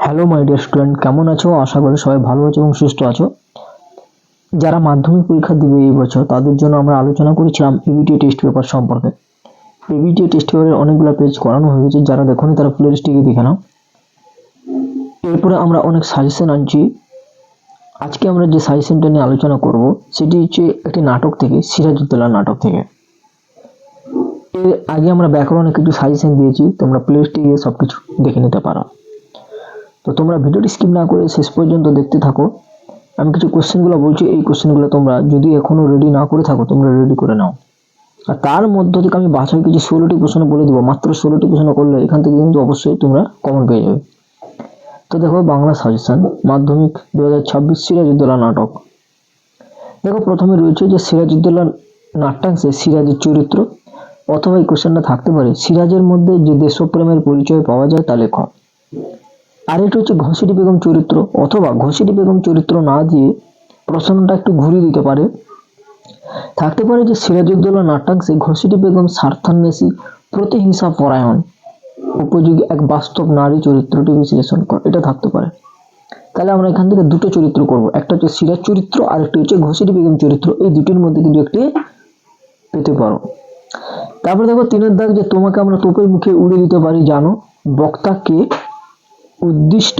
Hello my dear student, কেমন আছো? আশা করি সবাই ভালো আছো এবং সুস্থ আছো। যারা মাধ্যমিক পরীক্ষা দিবে এই বছর তাদের জন্য আমরা আলোচনা করেছিলাম এবিটি টেস্ট পেপার সম্পর্কে। এবিটি টেস্ট পেপারের অনেকগুলো পেজ করানো হয়ে গেছে, যারা দেখোনি তারা প্লে লিস্টে গিয়ে দেখে নাও। এরপরে আমরা অনেক সাজেশন আনছি। আজকে আমরা যে সাজেশনটা নিয়ে আলোচনা করব সেটি হচ্ছে একটি নাটক থেকে, সিরাজউদ্দৌলা নাটক থেকে। এর আগে আমরা ব্যাকরণে কিছু সাজেশন দিয়েছি, তোমরা প্লে লিস্টে গিয়ে সবকিছু দেখে নিতে পারো। তো তোমরা ভিডিওটি স্কিপ না করে শেষ পর্যন্ত দেখতে থাকো। আমি কিছু কোশ্চেনগুলো বলছি, এই কোশ্চেনগুলো তোমরা যদি এখনো রেডি না করে থাকো তোমরা রেডি করে নাও। আর তার মধ্য থেকে আমি বাছাই কিছু 16টি প্রশ্ন বলে দেবো। মাত্র 16টি প্রশ্ন করলে এখান থেকে কিন্তু অবশ্যই তোমরা কমন পেয়ে যাবে। তো দেখো, বাংলা সাজেশন মাধ্যমিক 2026 সিরাজউদ্দৌলা নাটক। দেখো, প্রথমে রয়েছে যে সিরাজউদ্দৌলা নাট্যাংশে সিরাজের চরিত্র, অথবা এই কোশ্চেনটা থাকতে পারে সিরাজের মধ্যে যে দেশপ্রেমের পরিচয় পাওয়া যায় তা লেখো। আর এটা হচ্ছে ঘসেটি বেগম চরিত্র, অথবা ঘসেটি বেগম চরিত্র না দিয়ে প্রশ্নটা একটু ঘুরিয়ে দিতে পারে, থাকতে পারে যে সিরাজউদ্দৌলা নাট্যাংশে ঘসেটি বেগম স্বার্থান্বেষী, প্রতিহিংসা পরায়ণ, উপযোগী এক বাস্তব নারী চরিত্রটি বিশ্লেষণ কর, এটা থাকতে পারে। তাহলে আমরা এখান থেকে দুটো চরিত্র করব, একটা হচ্ছে সিরাজ চরিত্র আর একটা হচ্ছে ঘসেটি বেগম চরিত্র। এই দুটির মধ্যে কিন্তু একটি পেতে পারো। তারপরে দেখো 3 দাগ, যে তোমাকে আমরা তোপের মুখে উড়িয়ে দিতে পারি জানো। বক্তাকে উদ্দিষ্ট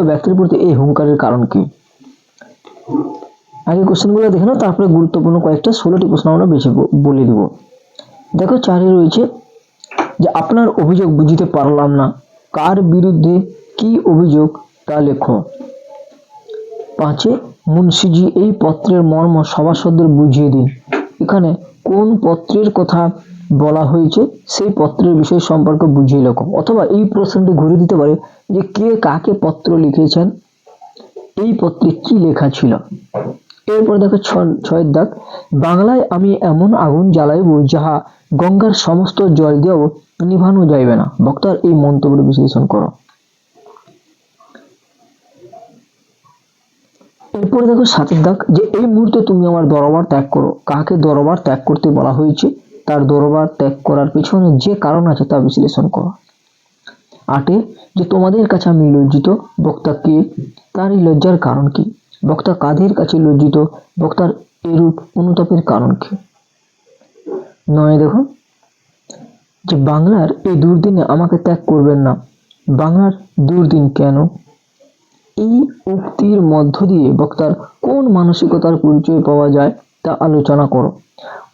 ব্যক্তির প্রতি এই হুঙ্কারের কারণ কি? আগে কোশ্চেনগুলো দেখে নাও, তারপরে গুরুত্বপূর্ণ কয়েকটা 16টি প্রশ্ন আমরা বেছে বলে দিব। দেখো, 4 রয়েছে যে আপনার অভিযোগ বুঝিতে পারলাম না, কার বিরুদ্ধে কি অভিযোগ তা লেখো। 5 মুন্সিজি এই পত্রের মর্ম সভাসদদের বুঝিয়ে দিন। এখানে কোন পত্রের কথা বলা হয়েছে সেই পত্রের বিষয় সম্পর্কে বুঝিয়ে লেখো। অথবা এই প্রশ্নটি ঘুরে দিতে পারে যে কে কাকে পত্র লিখেছেন, এই পত্রে কি লেখা ছিল। এরপর দেখো 6 দাগ, বাংলায় আমি এমন আগুন জ্বালাইব যাহা গঙ্গার সমস্ত জল দিয়েও নিভানো যাইবে না। বক্তার এই মন্তব্য বিশ্লেষণ করো। এরপরে দেখো 7 দাগ, যে এই মুহূর্তে তুমি আমার দরবার ত্যাগ করো। কাকে দরবার ত্যাগ করতে বলা হয়েছে, তার দরবার ত্যাগ করার পিছনে যে কারণ আছে তা বিশ্লেষণ করো। 8 যে তোমাদের কাছে আমি লজ্জিত। বক্তা কে, তার এই লজ্জার কারণ কি? বক্তা কাদের কাছে লজ্জিত, বক্তার এরূপ অনুতাপের কারণ কি? 9 দেখো, যে বাংলার এই দুর্দিনে আমাকে ত্যাগ করবেন না। বাংলার দুর্দিন কেন? এই উক্তির মধ্য দিয়ে বক্তার কোন মানসিকতার পরিচয় পাওয়া যায় তা আলোচনা করো।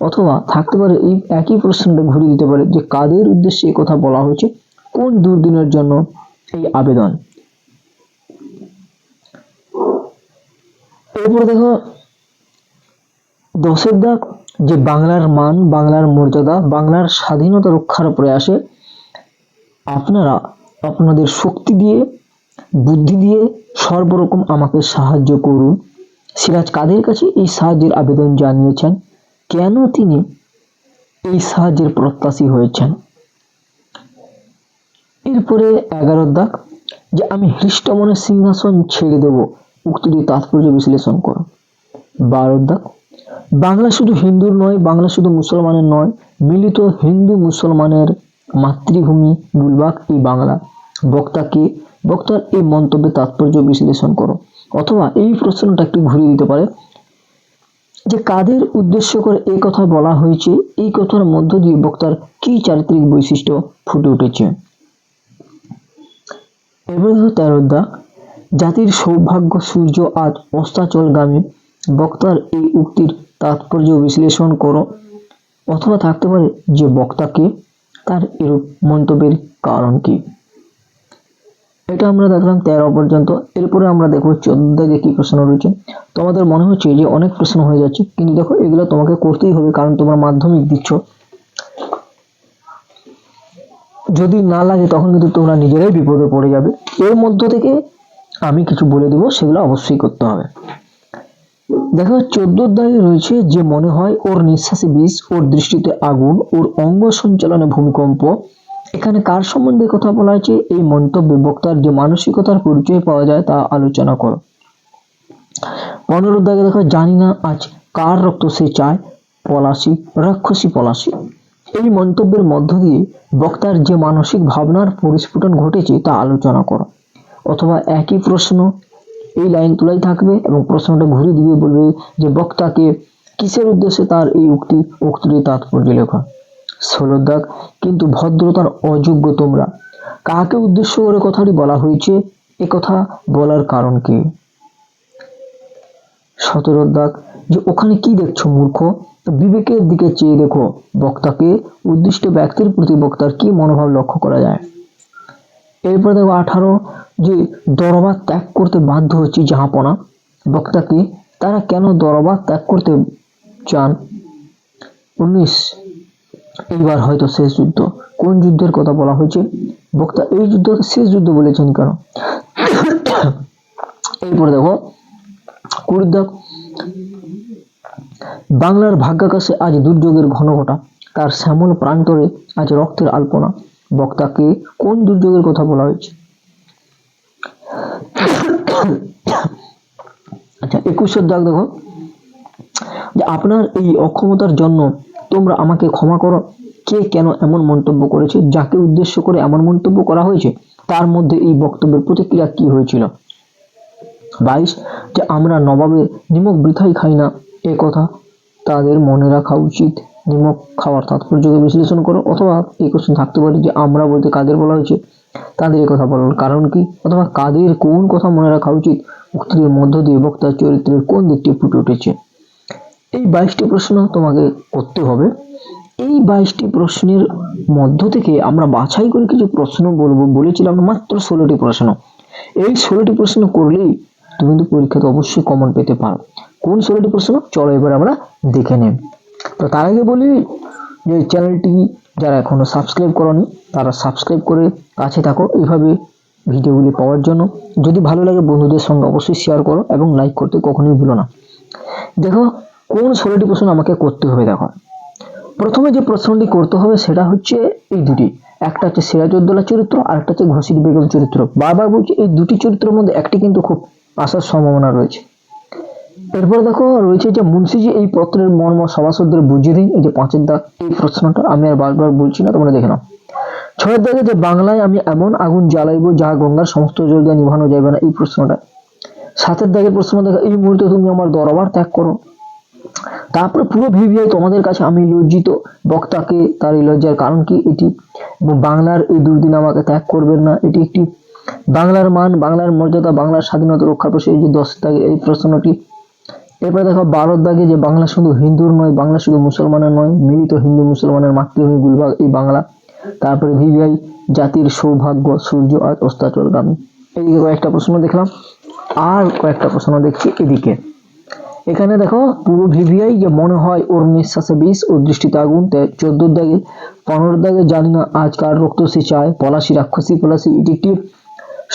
অথবা থাকতে পারে এই একই প্রশ্নটা ঘুরিয়ে দিতে পারে যে কাদের উদ্দেশ্যে এই কথা বলা হয়েছে, কোন দুর্দিনের জন্য এই আবেদন। এরপর দেখো 10 দাগ, যে বাংলার মান, বাংলার মর্যাদা, বাংলার স্বাধীনতা রক্ষার প্রয়াসে আপনারা আপনাদের শক্তি দিয়ে, বুদ্ধি দিয়ে সর্বরকম আমাকে সাহায্য করুন। সিরাজ কাদের কাছে এই সাহায্যের আবেদন জানিয়েছেন, কেন তিনি এই সাহায্যের প্রত্যাশী হয়েছেন। এরপরে 11 দাগ, যে আমি হৃষ্টমনের সিংহাসন ছেড়ে দেব, উক্তিটির তাৎপর্য বিশ্লেষণ করো। 12 দাগ, বাংলা শুধু হিন্দুর নয়, বাংলা শুধু মুসলমানের নয়, মিলিত হিন্দু মুসলমানের মাতৃভূমি গুলবাগ এই বাংলা। বক্তাকে, বক্তার এই মন্তব্যের তাৎপর্য বিশ্লেষণ করো। অথবা এই প্রশ্নটা একটু ঘুরিয়ে দিতে পারে যে কাদের উদ্দেশ্য করে এই কথা বলা হয়েছে, এই কথার মধ্য দিয়ে বক্তার কি চারিত্রিক বৈশিষ্ট্য ফুটে উঠেছে। এবার 13 দাগ, জাতির সৌভাগ্য সূর্য আজ অস্তাচলগামী। বক্তার এই উক্তির তাৎপর্য বিশ্লেষণ করো। অথবা থাকতে পারে যে বক্তাকে, তার এরূপ মন্তব্যের কারণ কি। এটা আমরা দেখলাম 13 পর্যন্ত। এরপরে আমরা দেখবো 14 দাগে কি প্রশ্ন রয়েছে। তোমাদের মনে হচ্ছে যে অনেক প্রশ্ন হয়ে যাচ্ছে, কিন্তু দেখো এগুলো তোমাকে করতেই হবে, কারণ তোমরা মাধ্যমিক দিচ্ছ। যদি না লাগে তখন কিন্তু তোমরা নিজেরাই বিপদে পড়ে যাবে। এর মধ্য থেকে আমি কিছু বলে দেবো, সেগুলো অবশ্যই করতে হবে। দেখো 14 দাগে রয়েছে যে মনে হয় ওর নিঃশ্বাসে বিষ, ওর দৃষ্টিতে আগুন, ওর অঙ্গ সঞ্চালনে ভূমিকম্প। এখানে কার সম্বন্ধে কথা বলা হয়েছে, এই মন্তব্যে বক্তার যে মানসিকতার পরিচয় পাওয়া যায় তা আলোচনা করো। 15 দাগে দেখো, জানি না আজ কার রক্ত সে চায়, পলাশী, রাক্ষসী পলাশী। এই মন্তব্যের মধ্য দিয়ে বক্তার যে মানসিক ভাবনার পরিস্ফুটন ঘটেছে তা আলোচনা করো। অথবা একই প্রশ্ন এই লাইন তোলাই থাকবে এবং প্রশ্নটা ঘুরে দিয়ে বলবে যে বক্তাকে কিসের উদ্দেশ্যে তার এই উক্তির তাৎপর্য লেখা। 16 দাগ, কিন্তু ভদ্রতার অযোগ্য তোমরা, কাকে উদ্দেশ্য করে কথাটি বলা হয়েছে, এ কথা বলার কারণ কি। 17 দাগ, যে ওখানে কি দেখছো মূর্খ, বিবেকের দিকে চেয়ে দেখো, বক্তাকে উদ্দিষ্ট ব্যক্তির প্রতি বক্তার কি মনোভাব লক্ষ্য করা যায়। এরপর দেখো 18, যে দরবার ত্যাগ করতে বাধ্য হচ্ছে জাহাপনা, বক্তাকে তারা কেন দরবার ত্যাগ করতে চান। 19, এইবার হয়তো শেষ যুদ্ধ, কোন যুদ্ধের কথা বলা হয়েছে, বক্তা এই যুদ্ধকে শেষ যুদ্ধ বলেছেন কেন। এরপরে দেখো 20 দাগ, বাংলার ভাগ্যাকাশে আজ দুর্যোগের ঘনঘটা, তার শ্যামল প্রান্তরে আজ রক্তের আলপনা, বক্তাকে কোন দুর্যোগের কথা বলা হয়েছে। আচ্ছা 21 দাগ দেখো, যে আপনার এই অক্ষমতার জন্য তোমরা আমাকে ক্ষমা করো, কে কেন এমন মন্তব্য করেছে, যাকে উদ্দেশ্য করে এমন মন্তব্য করা হয়েছে, তার মধ্যে এই বক্তব্যের প্রতিক্রিয়া কি হয়েছিল। 22, যে আমরা নবাবের নিমক বৃথাই খাই না, এ কথা তাদের মনে রাখা উচিত, নিমক খাওয়ার তাৎপর্যকে বিশ্লেষণ করো। অথবা এই কোশ্চেন থাকতে পারে যে আমরা বলতে কাদের বলা হয়েছে, তাদের এই কথা বলার কারণ কি, অথবা কাদের কোন কথা মনে রাখা উচিত, উক্তির মধ্য দিয়ে বক্তার চরিত্রের কোন দিকটি ফুটে উঠেছে। এই 22টি প্রশ্ন তোমাকে করতে হবে। এই 22টি প্রশ্নের মধ্য থেকে আমরা বাছাই করে কিছু প্রশ্ন বলবো, বলেছিলাম মাত্র 16টি প্রশ্ন। এই 16টি প্রশ্ন করলেই তুমি কিন্তু পরীক্ষাতে অবশ্যই কমন পেতে পারো। কোন 16টি প্রশ্ন, চলো এবার আমরা দেখে নেব। তো তার আগে বলি যে চ্যানেলটি যারা এখনো সাবস্ক্রাইব করনি তারা সাবস্ক্রাইব করে কাছে থাকো এইভাবে ভিডিওগুলি পাওয়ার জন্য। যদি ভালো লাগে বন্ধুদের সঙ্গে অবশ্যই শেয়ার করো এবং লাইক করতে কখনোই ভুলো না। দেখো কোন 16টি প্রশ্ন আমাকে করতে হবে। দেখো প্রথমে যে প্রশ্নটি করতে হবে সেটা হচ্ছে এই দুটি, একটা হচ্ছে সিরাজউদ্দৌলা চরিত্র আর একটা হচ্ছে ঘসির বেগম চরিত্র। বারবার বলছি এই দুটি চরিত্রের মধ্যে একটি কিন্তু খুব আসার সম্ভাবনা রয়েছে। এরপরে দেখো রয়েছে যে মুন্সিজি এই পত্রের মর্ম সভাসদদের বুঝিয়ে দিন, এই যে 5 দাগ, এই প্রশ্নটা আমি আর বারবার বলছি না, তোমরা দেখে নাও। 6 দাগে, যে বাংলায় আমি এমন আগুন জ্বালাইবো যাহা গঙ্গার সমস্ত জল দিয়ে নিভানো যাবে না, এই প্রশ্নটা। 7 দাগের প্রশ্ন দেখো, এই মুহূর্তে তুমি আমার দরবার ত্যাগ করো। তারপরে পুরো ভিভিআই তোমাদের কাছে আমি লজ্জিত, বক্তাকে তার এই লজ্জার কারণ কি, এটি বাংলার এই দুর্দিন আমাকে ত্যাগ করবেন না, এটি একটি বাংলার মান, বাংলার মর্যাদা, বাংলার স্বাধীনতা রক্ষার প্রশ্ন, এই যে 10 দাগে এই প্রশ্নটি। এরপরে দেখো 12 দাগে, যে বাংলা শুধু হিন্দুর নয়, বাংলা শুধু মুসলমানের নয়, মিলিত হিন্দু মুসলমানের মাতৃভূমি গুলবাগ এই বাংলা। তারপরে ভিভিআই, জাতির সৌভাগ্য সূর্য আজ অস্তাচলগামী। এদিকে কয়েকটা প্রশ্ন দেখলাম, আর কয়েকটা প্রশ্ন দেখছি এদিকে। এখানে দেখো পুরো ভিভিআই, যে মনে হয় ওর নিঃশ্বাসে বিষ, ওর দৃষ্টিতে আগুন। 14 দাগে, 15 দাগে, জানি না আজ কার রক্ত সে চায়, পলাশি রাক্ষসী পলাশি, এটি একটি।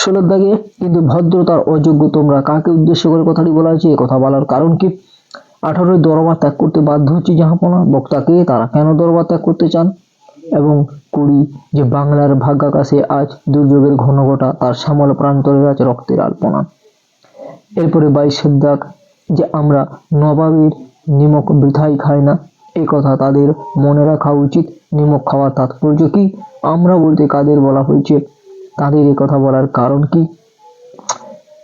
16 দাগে, কিন্তু ভদ্রতার অযোগ্য তোমরা, কাকে উদ্দেশ্য করে কথাটি বলা হয়েছে, এ কথা বলার কারণ কি। 18, দরবার ত্যাগ করতে বাধ্য হচ্ছে জাহাপনা, বক্তাকে তারা কেন দরবার ত্যাগ করতে চান। এবং 20, যে বাংলার ভাগ্যাকাশে আজ দুর্যোগের ঘনঘটা, তার শ্যামল প্রান্তরে আজ রক্তের আলপনা। এরপরে 22 দাগ, যে আমরা নবাবের নিমক বৃথাই খাই না, এই কথা তাদের মনে রাখা উচিত, নিমক খাওয়ার তাৎপর্য কি, আমরা বলতে কাদের বলা হয়েছে, তাদের এই কথা বলার কারণ কি,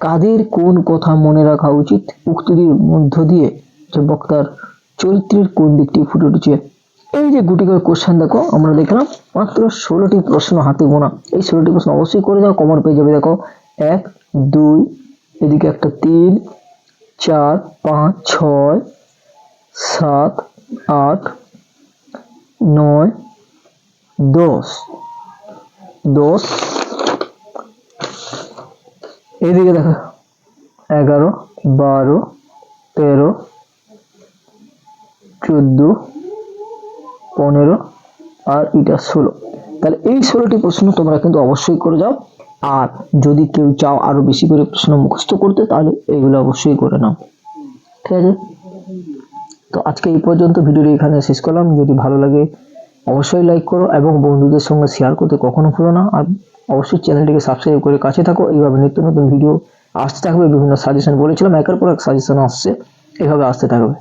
কাদের কোন কথা মনে রাখা উচিত, উক্তির মধ্য দিয়ে যে বক্তার চরিত্রের কোন দিকটি ফুটে উঠেছে। এই যে গুটি করে কোশ্চেন দেখো আমরা দেখলাম মাত্র 16টি প্রশ্ন হাতে গোনা। এই 16টি প্রশ্ন অবশ্যই করে দাও, কমন পেয়ে যাবে। দেখো 1 2, এদিকে একটা 3 4 5 6 7 8 9 10 10, এদিকে দেখো 11 12 13 14 15 আর এটা 16। তাহলে এই 16টি প্রশ্ন তোমরা কিন্তু অবশ্যই করে যাও। আর যদি কেউ চাও আরো বেশি করে প্রশ্ন মুখস্থ করতে, তাহলে এগুলো অবশ্যই করে নাও, ঠিক আছে। তো আজকে এই পর্যন্ত ভিডিওটি এখানে শেষ করলাম। যদি ভালো লাগে অবশ্যই লাইক করো এবং বন্ধুদের সঙ্গে শেয়ার করতে কখনো ভুলো না। আর অবশ্যই চ্যানেলটিকে সাবস্ক্রাইব করে কাছে থাকো। এইভাবে নিত্য নতুন ভিডিও আসতে থাকবে, বিভিন্ন সাজেশন বলেছিলাম, একের পর এক সাজেশন আসছে, এইভাবে আসতে থাকবে।